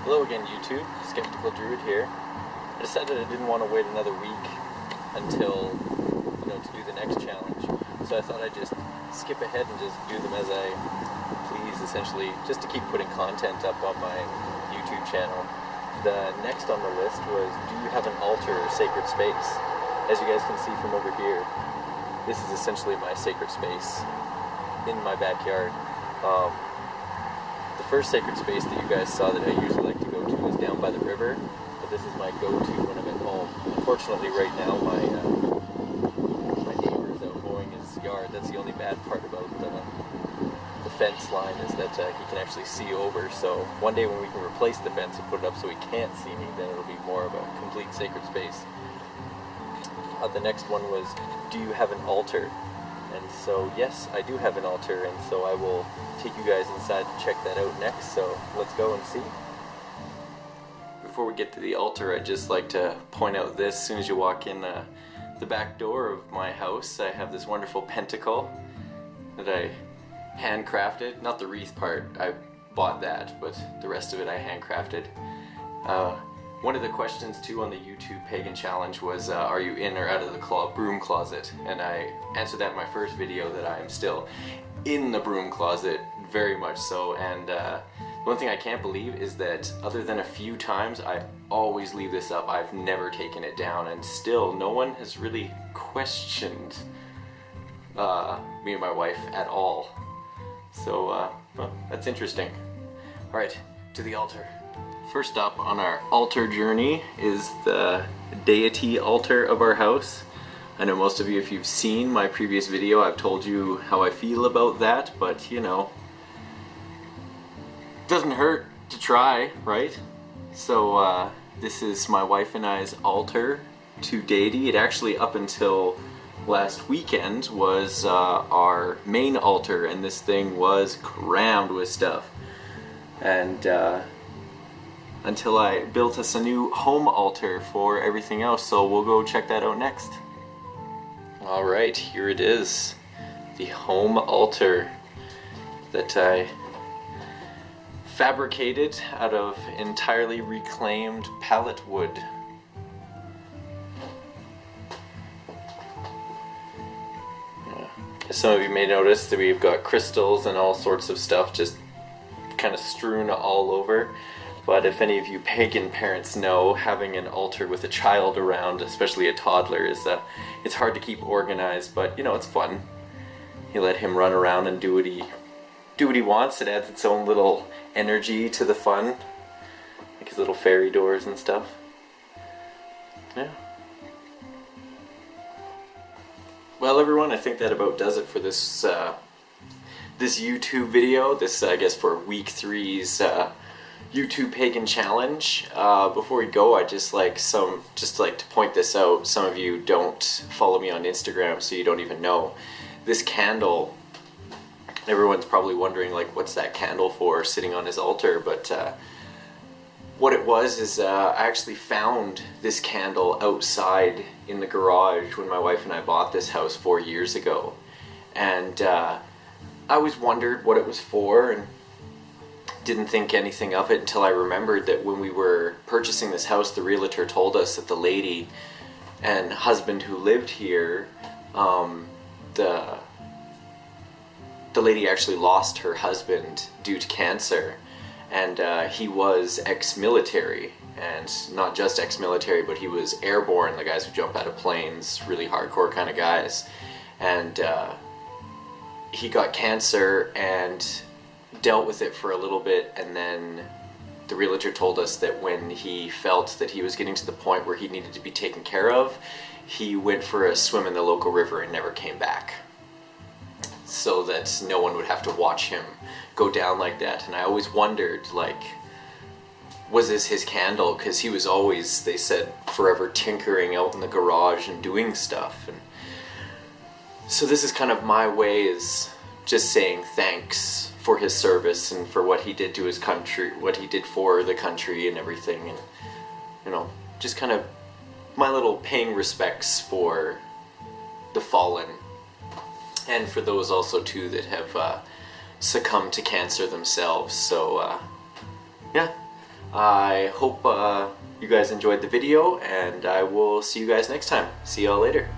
Hello again, YouTube. Skeptical Druid here. I decided I didn't want to wait another week until, to do the next challenge. So I thought I'd just skip ahead and just do them as I please, essentially, just to keep putting content up on my YouTube channel. The next on the list was, do you have an altar or sacred space? As you guys can see from over here, this is essentially my sacred space in my backyard. The first sacred space that you guys saw that I usually like to go to is down by the river, but this is my go-to when I'm at home. Unfortunately, right now my neighbor is out mowing his yard. That's the only bad part about the fence line, is that he can actually see over. So one day when we can replace the fence and put it up so he can't see me, then it'll be more of a complete sacred space. The next one was, do you have an altar? And so, yes, I do have an altar, and so I will take you guys inside to check that out next, so let's go and see. Before we get to the altar, I'd just like to point out this. As soon as you walk in the back door of my house, I have this wonderful pentacle that I handcrafted. Not the wreath part, I bought that, but the rest of it I handcrafted. One of the questions too on the YouTube Pagan challenge was, are you in or out of the broom closet? And I answered that in my first video that I am still in the broom closet, very much so. And one thing I can't believe is that other than a few times, I always leave this up. I've never taken it down, and still no one has really questioned me and my wife at all. So well, that's interesting. Alright, to the altar. First up on our altar journey is the deity altar of our house. I know most of you, if you've seen my previous video, I've told you how I feel about that, but doesn't hurt to try, right? So this is my wife and I's altar to deity. It actually, up until last weekend, was our main altar, and this thing was crammed with stuff. And until I built us a new home altar for everything else, so we'll go check that out next. Alright, here it is. The home altar that I fabricated out of entirely reclaimed pallet wood. Some of you may notice that we've got crystals and all sorts of stuff just kind of strewn all over. But if any of you pagan parents know, having an altar with a child around, especially a toddler, it's hard to keep organized, but it's fun. You let him run around and do what he wants. It adds its own little energy to the fun, like his little fairy doors and stuff. Yeah. Well, everyone, I think that about does it for this this YouTube video. This, I guess, for week 3's YouTube Pagan challenge. Before we go, I'd just like to point this out. Some of you don't follow me on Instagram, so you don't even know. This candle, everyone's probably wondering, like, what's that candle for sitting on his altar? But what it was is I actually found this candle outside in the garage when my wife and I bought this house 4 years ago. And I always wondered what it was for, and didn't think anything of it until I remembered that when we were purchasing this house, the realtor told us that the lady and husband who lived here, the lady actually lost her husband due to cancer, and he was ex-military, and not just ex-military, but he was airborne, the guys who jump out of planes, really hardcore kind of guys. And he got cancer and dealt with it for a little bit, and then the realtor told us that when he felt that he was getting to the point where he needed to be taken care of, he went for a swim in the local river and never came back, so that no one would have to watch him go down like that. And I always wondered, like, was this his candle? Because he was always, they said, forever tinkering out in the garage and doing stuff. And so this is kind of my way, is just saying thanks for his service and for what he did to his country, what he did for the country and everything, and just kind of my little paying respects for the fallen, and for those also too that have succumbed to cancer themselves. So yeah, I hope you guys enjoyed the video, and I will see you guys next time. See y'all later.